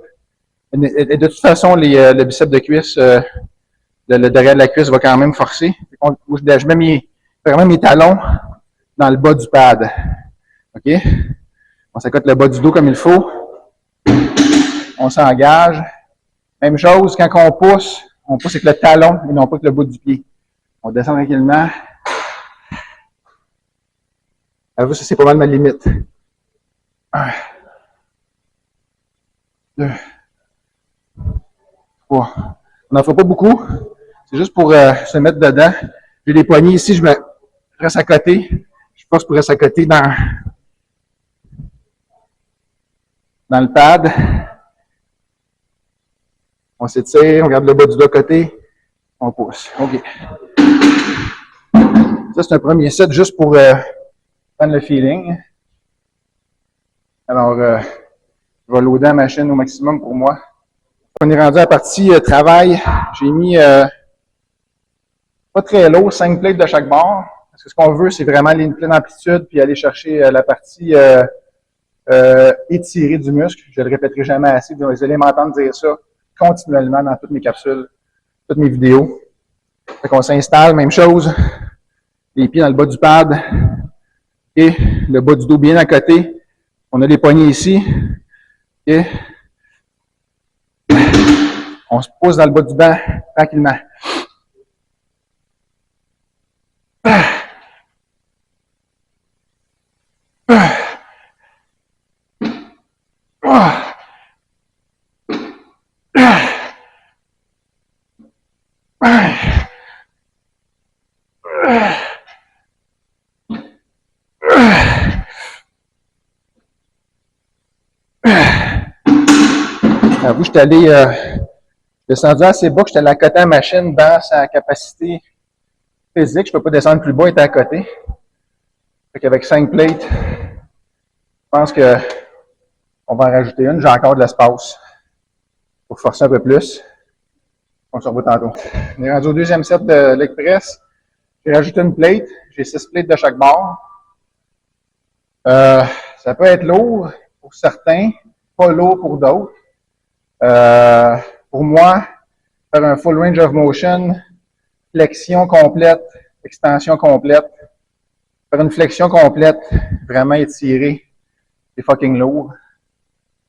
Et de toute façon, le biceps de cuisse, le derrière de la cuisse va quand même forcer. Je mets vraiment mes talons dans le bas du pad. OK? On s'accote le bas du dos comme il faut. On s'engage. Même chose, quand on pousse avec le talon et non pas avec le bout du pied. On descend tranquillement. Avoue, ça c'est pas mal ma limite. 1, 2, 3. On n'en fera pas beaucoup. C'est juste pour se mettre dedans. J'ai les poignets ici, je reste à côté. Je force pour rester à côté dans le pad. On s'étire, on garde le bas du dos à côté, on pousse. OK. Ça, c'est un premier set juste pour prendre le feeling. Alors, je vais loader la machine au maximum pour moi. On est rendu à la partie travail. J'ai mis pas très lourd, 5 plates de chaque bord. Parce que ce qu'on veut, c'est vraiment aller une pleine amplitude puis aller chercher la partie étirée du muscle. Je ne le répéterai jamais assez. Vous allez m'entendre dire ça continuellement dans toutes mes capsules, toutes mes vidéos. Fait qu'on s'installe, même chose. Les pieds dans le bas du pad. Et le bas du dos bien à côté. On a les poignets ici. Et on se pousse dans le bas du banc tranquillement. Vous, je suis allé descendu assez bas que j'étais allé à côté de la machine dans sa capacité physique. Je ne peux pas descendre plus bas et être à côté. Fait qu'avec 5 plates, je pense qu'on va en rajouter une. J'ai encore de l'espace pour forcer un peu plus. On se revoit tantôt. On est rendu au deuxième set de leg press. J'ai rajouté une plate. J'ai 6 plates de chaque bord. Ça peut être lourd pour certains, pas lourd pour d'autres. Pour moi, faire un full range of motion, flexion complète, extension complète. Faire une flexion complète, vraiment étirée, c'est fucking lourd.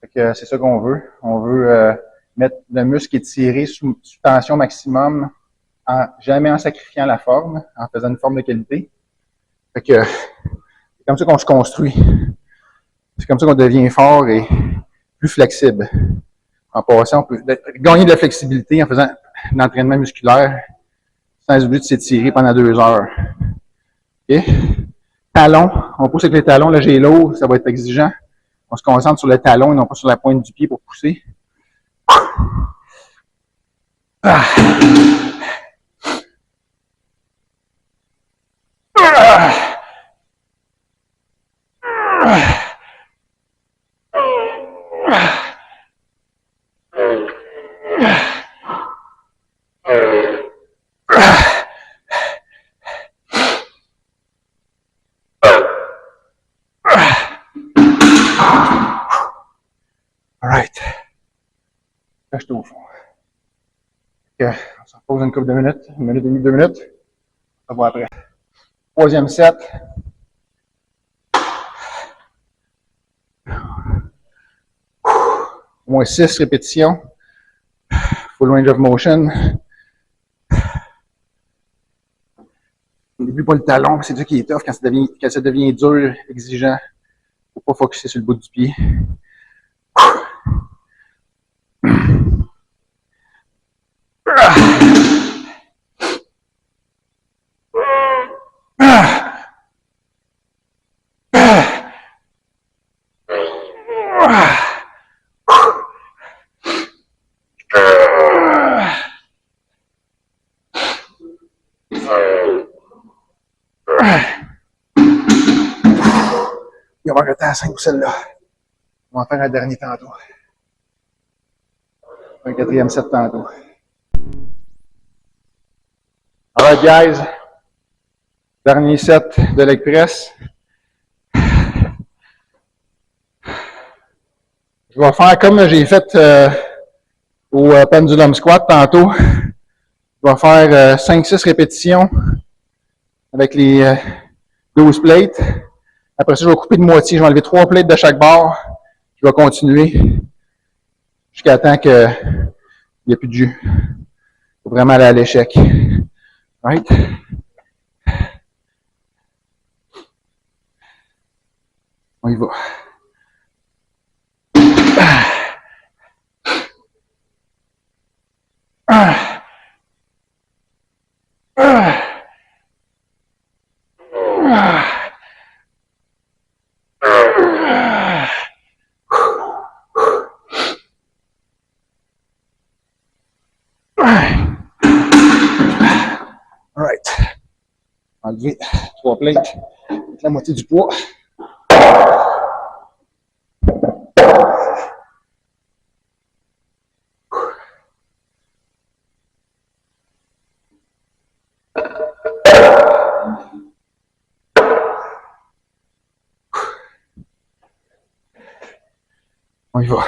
Fait que c'est ça qu'on veut. On veut mettre le muscle étiré sous tension maximum, jamais en sacrifiant la forme, en faisant une forme de qualité. Fait que c'est comme ça qu'on se construit. C'est comme ça qu'on devient fort et plus flexible. En passant, on peut gagner de la flexibilité en faisant un entraînement musculaire sans oublier de s'étirer pendant 2 heures. OK? Talons, on pousse avec les talons, là j'ai lourd, ça va être exigeant. On se concentre sur le talon et non pas sur la pointe du pied pour pousser. Ah. Alright. Là, je suis au fond. Okay. On s'en pose une couple de minutes, 1 minute et demie, 2 minutes. On va voir après. Troisième set. Au moins 6 répétitions. Full range of motion. Au début, pas le talon, c'est ça qui est tough quand ça devient dur, exigeant. Faut pas focusser sur le bout du pied. Il va arrêter à 5 pour celle-là. On va en faire un dernier tantôt. Un quatrième set tantôt. Alright, guys. Dernier set de leg press. Je vais faire comme j'ai fait au pendulum squat tantôt. Je vais faire 5-6 répétitions avec les 12 plates. Après ça, je vais couper de moitié. Je vais enlever 3 plates de chaque bord. Je vais continuer jusqu'à temps qu'il n'y ait plus de jus. Il faut vraiment aller à l'échec. Right? On y va. Enlever 3 plates avec la moitié du poids. On y va.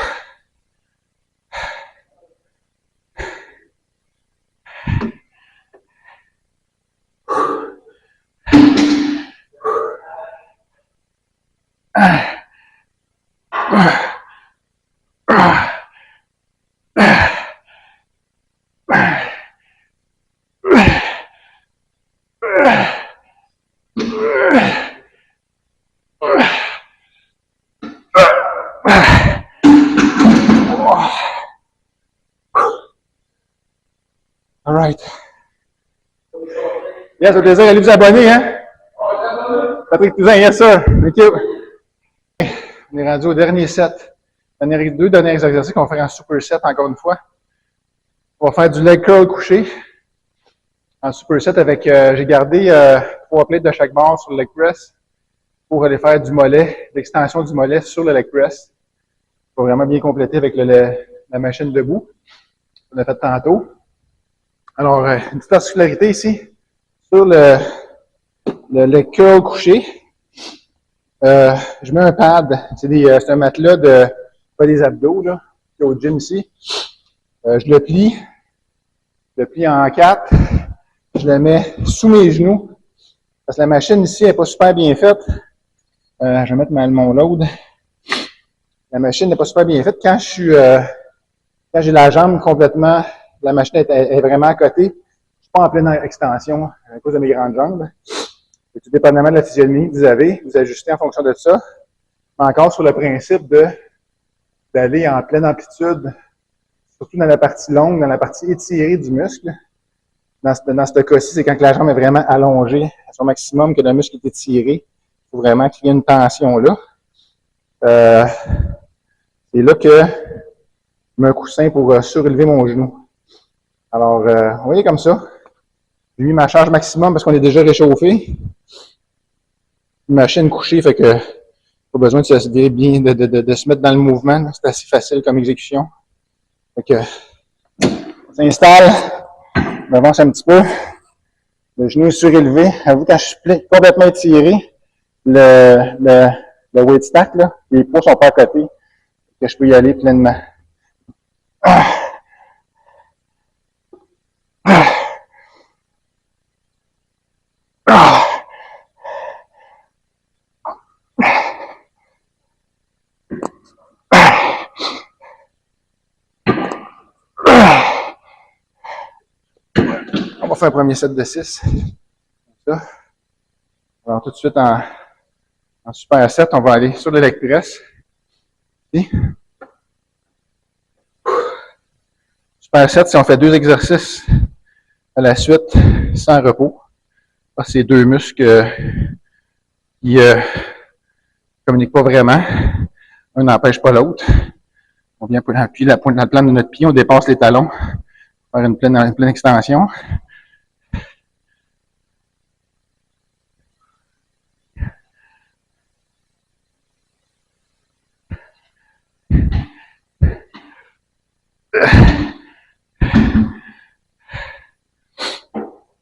All right. Yes, ça fait plaisir. Allez vous abonner, hein? Patrick Touzin, yes, sir. Thank you. On est rendu au dernier set. Deux derniers exercices qu'on va faire en superset encore une fois. On va faire du leg curl couché en superset avec, j'ai gardé 3 plates de chaque barre sur le leg press pour aller faire du mollet, l'extension du mollet sur le leg press. Pour vraiment bien compléter avec la machine debout. On l'a fait tantôt. Alors, une petite particularité ici, sur le leg curl couché, je mets un pad, c'est un matelas pas des abdos, là, qui est au gym ici. Je le plie en 4, je le mets sous mes genoux, parce que la machine ici n'est pas super bien faite. Je vais mettre mon load. La machine n'est pas super bien faite. Quand j'ai la jambe complètement, la machine est vraiment à côté, je ne suis pas en pleine extension à cause de mes grandes jambes. Et tout dépendamment de la physionomie que vous avez, vous ajustez en fonction de ça. Mais encore sur le principe d'aller en pleine amplitude, surtout dans la partie longue, dans la partie étirée du muscle. Dans ce cas-ci, c'est quand la jambe est vraiment allongée à son maximum, que le muscle est étiré. Il faut vraiment qu'il y ait une tension là. C'est là que je mets un coussin pour surélever mon genou. Alors, vous voyez comme ça. J'ai mis ma charge maximum parce qu'on est déjà réchauffé. Une machine couchée, fait que pas besoin de se mettre dans le mouvement. C'est assez facile comme exécution. Fait que on s'installe, on avance un petit peu. Le genou est surélevé. Avoue, quand je suis complètement étiré, le weight stack, là, les poids sont pas à côté. Que je peux y aller pleinement. On va faire un premier set de 6. Ça. Alors, tout de suite, en super set, on va aller sur le leg press. Super set, si on fait 2 exercices à la suite, sans repos. C'est 2 muscles qui communiquent pas vraiment. Un n'empêche pas l'autre. On vient appuyer la pointe de la plante de notre pied, on dépasse les talons, faire une pleine extension.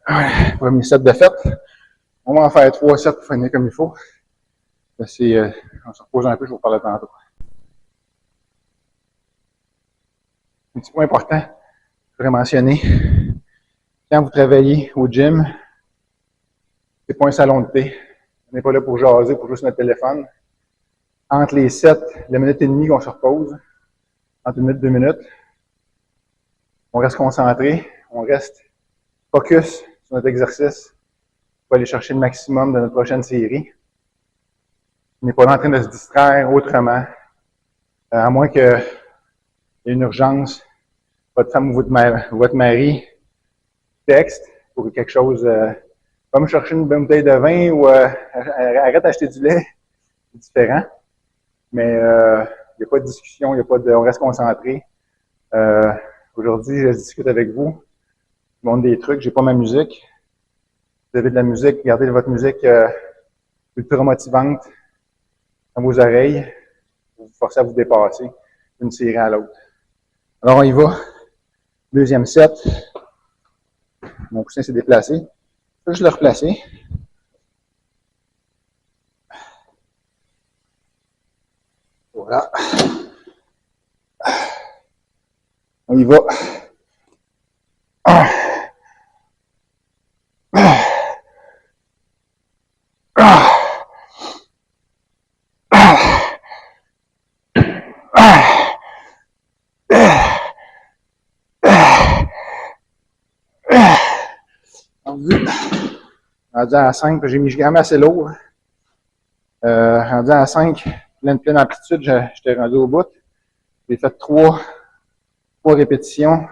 Ouais, premier set de fait. On va en faire 3 sets pour finir comme il faut. On se repose un peu, je vous parle tantôt. Un petit point important, je voudrais mentionner, quand vous travaillez au gym, c'est pas un salon de thé. On n'est pas là pour jaser, pour jouer sur notre téléphone. Entre les 7, la minute et demie qu'on se repose, entre 1 minute, 2 minutes, on reste concentré, on reste focus sur notre exercice pour aller chercher le maximum de notre prochaine série. On n'est pas là en train de se distraire autrement, à moins qu'il y ait une urgence, votre femme ou votre mari texte pour quelque chose, va me chercher une bonne bouteille de vin ou arrête d'acheter du lait, c'est différent. Mais il n'y a pas de discussion, on reste concentré. Aujourd'hui, je discute avec vous, je montre des trucs, j'ai pas ma musique. Vous avez de la musique, gardez votre musique ultra motivante dans vos oreilles. Vous vous forcez à vous dépasser d'une série à l'autre. Alors, on y va. Deuxième set. Mon coussin s'est déplacé. Je vais juste le replacer. Voilà. On y va. Rendu à 5, j'ai mis quand même assez lourd. Rendu à 5, pleine amplitude, j'étais rendu au bout. J'ai fait 3 répétitions,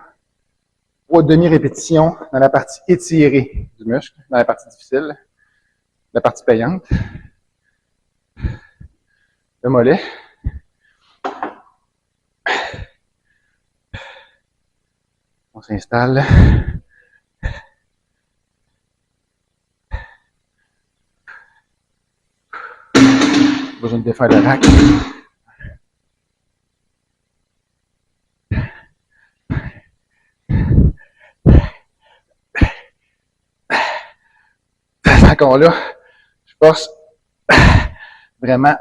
3 demi-répétitions dans la partie étirée du muscle, dans la partie difficile, la partie payante. Le mollet. On s'installe. Besoin de défaire le rack. Encore là, je force vraiment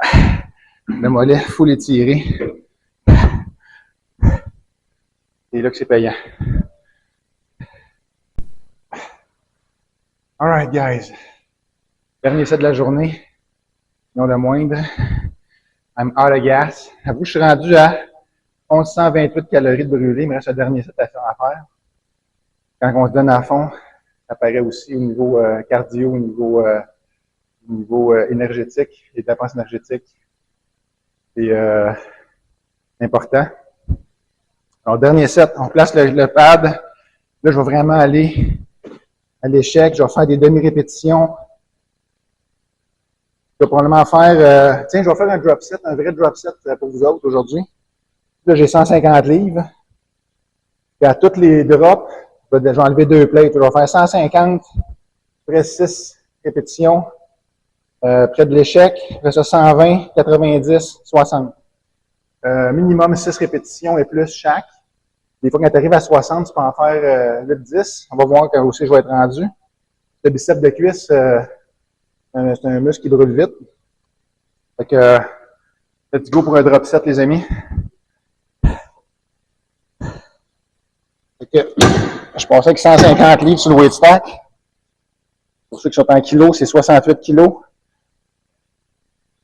le mollet full étiré. C'est là que c'est payant. Alright, guys. Dernier set de la journée. Non le moindre. I'm out of gas. Avoue, je suis rendu à 1128 calories de brûlé. Il me reste le dernier set à faire. Quand on se donne à fond, ça paraît aussi au niveau cardio, au niveau énergétique, les dépenses énergétiques. C'est important. Alors, dernier set, on place le pad. Là, je vais vraiment aller à l'échec. Je vais faire des demi-répétitions. Je vais probablement faire, je vais faire un drop set, un vrai drop set pour vous autres aujourd'hui. Là, j'ai 150 livres. Puis à toutes les drops, je vais enlever 2 plates. Je vais faire 150, près 6 répétitions, près de l'échec. Après ça, 120, 90, 60. Minimum 6 répétitions et plus chaque. Des fois, quand tu arrives à 60, tu peux en faire 8-10. On va voir quand aussi je vais être rendu. Le biceps de cuisse, c'est un muscle qui brûle vite. Fait que, let's go pour un drop set, les amis. Fait que, je pensais que 150 livres sur le weight stack. Pour ceux qui sont en kilos, c'est 68 kilos.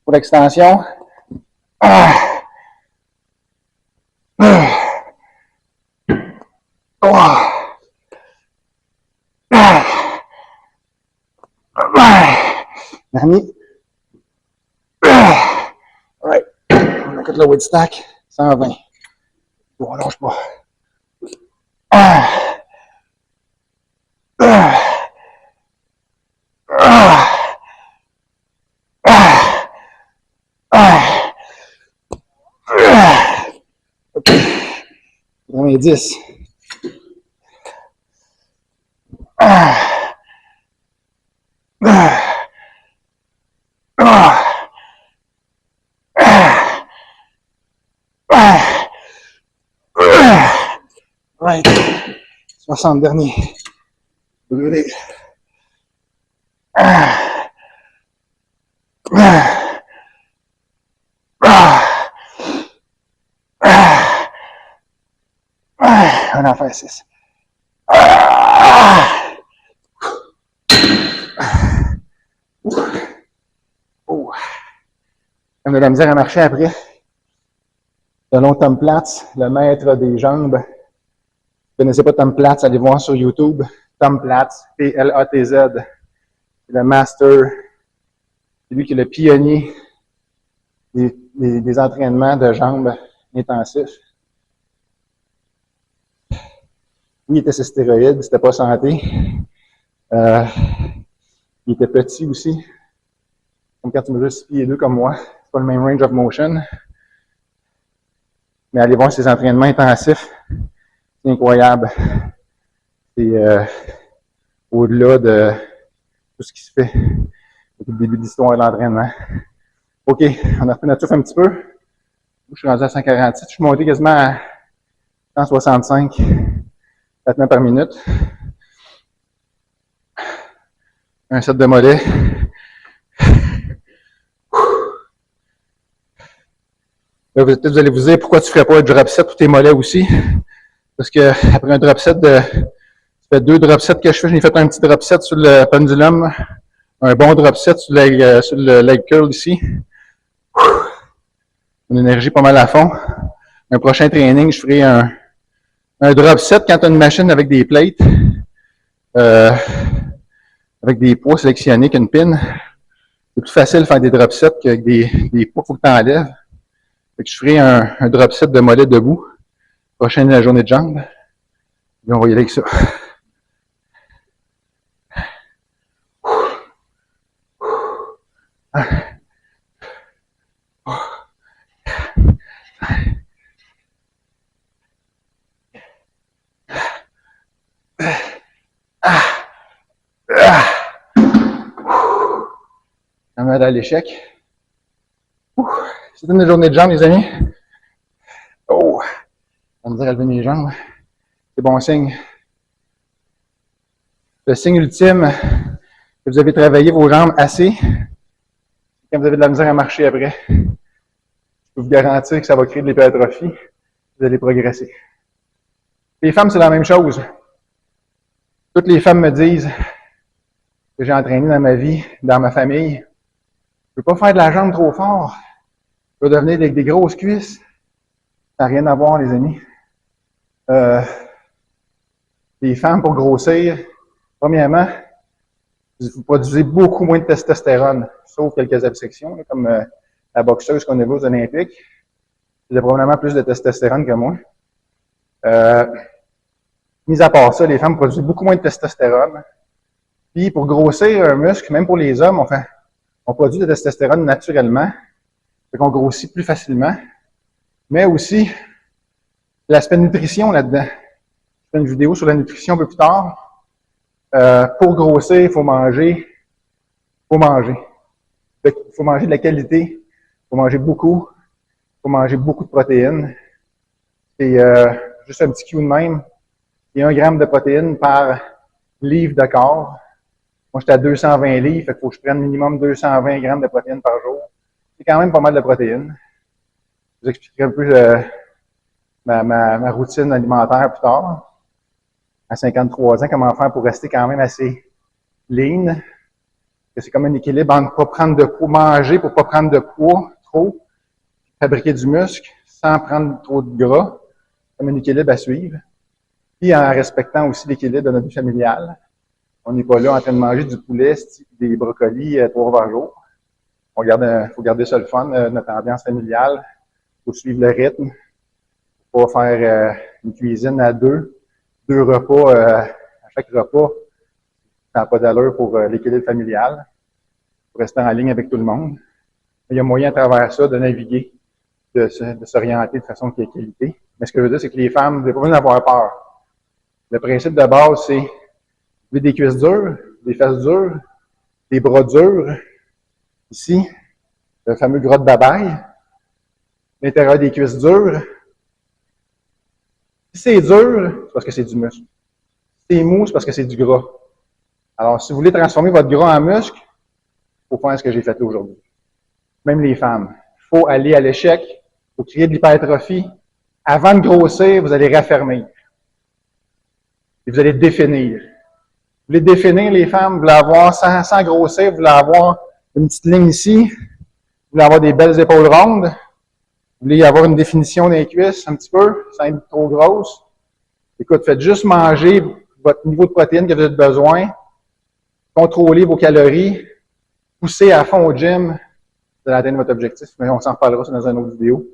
Pour l'extension. Dernier. Alright. On écoute le weight stack. 120. Bon, on lâche pas. Okay. 90. Right. 60 dernier. Brûlé. On en fait 6. On a de la misère à marcher après. Selon Tom Platz, le maître des jambes. Si vous ne connaissez pas Tom Platz, allez voir sur YouTube. Tom Platz, P-L-A-T-Z. C'est le master. C'est lui qui est le pionnier des entraînements de jambes intensifs. Lui, il était sur stéroïdes, c'était pas santé. Il était petit aussi. Comme quand tu mesures 6 pieds 2 comme moi. C'est pas le même range of motion. Mais allez voir ses entraînements intensifs. C'est incroyable. C'est au-delà tout ce qui se fait depuis le début de l'histoire de l'entraînement. OK, on a repris notre souffle un petit peu. Je suis rendu à 147. Je suis monté quasiment à 165 battements par minute. Un set de mollets. Là, vous allez vous dire pourquoi tu ne ferais pas un drop set pour tes mollets aussi. Parce que après un drop set ça fait 2 drop sets que je fais. J'ai fait un petit drop set sur le pendulum. Un bon drop set sur le leg curl ici. Une énergie pas mal à fond. Un prochain training, je ferai un drop set quand tu as une machine avec des plates. Avec des poids sélectionnés qu'une pin. C'est plus facile de faire des drop sets qu'avec des poids qu'il faut que tu enlèves. Fait que je ferai un drop set de mollet debout. Prochaine la journée de jambes. Et on va y aller avec ça. On va aller à l'échec. C'est une journée de jambes, les amis. Oh! On va me dire à lever mes jambes. C'est bon signe. Le signe ultime que vous avez travaillé vos jambes assez, quand vous avez de la misère à marcher après. Je peux vous garantir que ça va créer de l'hypertrophie. Vous allez progresser. Les femmes, c'est la même chose. Toutes les femmes me disent que j'ai entraîné dans ma vie, dans ma famille. Je ne veux pas faire de la jambe trop fort. Je veux devenir avec des grosses cuisses. Ça n'a rien à voir, les amis. Les femmes, pour grossir, premièrement, vous produisez beaucoup moins de testostérone, sauf quelques exceptions, comme la boxeuse qu'on a vue aux Olympiques. Vous avez probablement plus de testostérone que moi. Mis à part ça, les femmes produisent beaucoup moins de testostérone. Puis, pour grossir un muscle, même pour les hommes, on produit de la testostérone naturellement. Fait qu'on grossit plus facilement. Mais aussi, l'aspect nutrition là-dedans. Je fais une vidéo sur la nutrition un peu plus tard. Pour grossir, il faut manger. Il faut manger de la qualité. Il faut manger beaucoup. Il faut manger beaucoup de protéines. C'est juste un petit cue de même. Il y a 1 gramme de protéines par livre de corps. Moi, j'étais à 220 livres, fait qu'il faut que je prenne minimum 220 grammes de protéines par jour. C'est quand même pas mal de protéines. Je vous expliquerai un peu ma routine alimentaire plus tard. À 53 ans, comment faire pour rester quand même assez lean. C'est comme un équilibre entre ne pas prendre de poids, manger pour ne pas prendre de poids trop, fabriquer du muscle sans prendre trop de gras. Comme un équilibre à suivre. Puis en respectant aussi l'équilibre de notre vie familiale. On n'est pas là en train de manger du poulet, des brocolis 3 fois par jour. Faut garder ça le fun, notre ambiance familiale. Faut suivre le rythme. Faut pas faire une cuisine à deux repas à chaque repas. Ça n'a pas d'allure pour l'équilibre familial. Faut rester en ligne avec tout le monde. Il y a moyen à travers ça de naviguer, de s'orienter de façon qui est qualité. Mais ce que je veux dire, c'est que les femmes, vous n'avez pas besoin d'avoir peur. Le principe de base, c'est vous avez des cuisses dures, des fesses dures, des bras durs. Ici, le fameux gras de babaille. L'intérieur des cuisses dures. Si c'est dur, c'est parce que c'est du muscle. Si c'est mou, c'est parce que c'est du gras. Alors, si vous voulez transformer votre gras en muscle, il faut faire ce que j'ai fait aujourd'hui. Même les femmes. Il faut aller à l'échec, il faut créer de l'hypertrophie. Avant de grossir, vous allez raffermir. Et vous allez définir. Vous voulez définir les femmes, vous voulez avoir sans grossir, vous voulez avoir une petite ligne ici, vous voulez avoir des belles épaules rondes, vous voulez avoir une définition des cuisses un petit peu, sans être trop grosse. Écoute, faites juste manger votre niveau de protéines que vous avez besoin, contrôlez vos calories, poussez à fond au gym, vous allez atteindre votre objectif, mais on s'en reparlera dans une autre vidéo.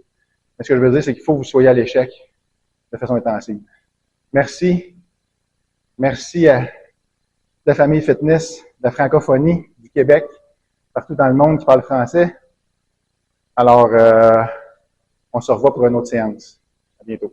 Mais ce que je veux dire, c'est qu'il faut que vous soyez à l'échec de façon intensive. Merci. Merci à la famille fitness, de la francophonie du Québec, partout dans le monde qui parle français. Alors, on se revoit pour une autre séance. À bientôt.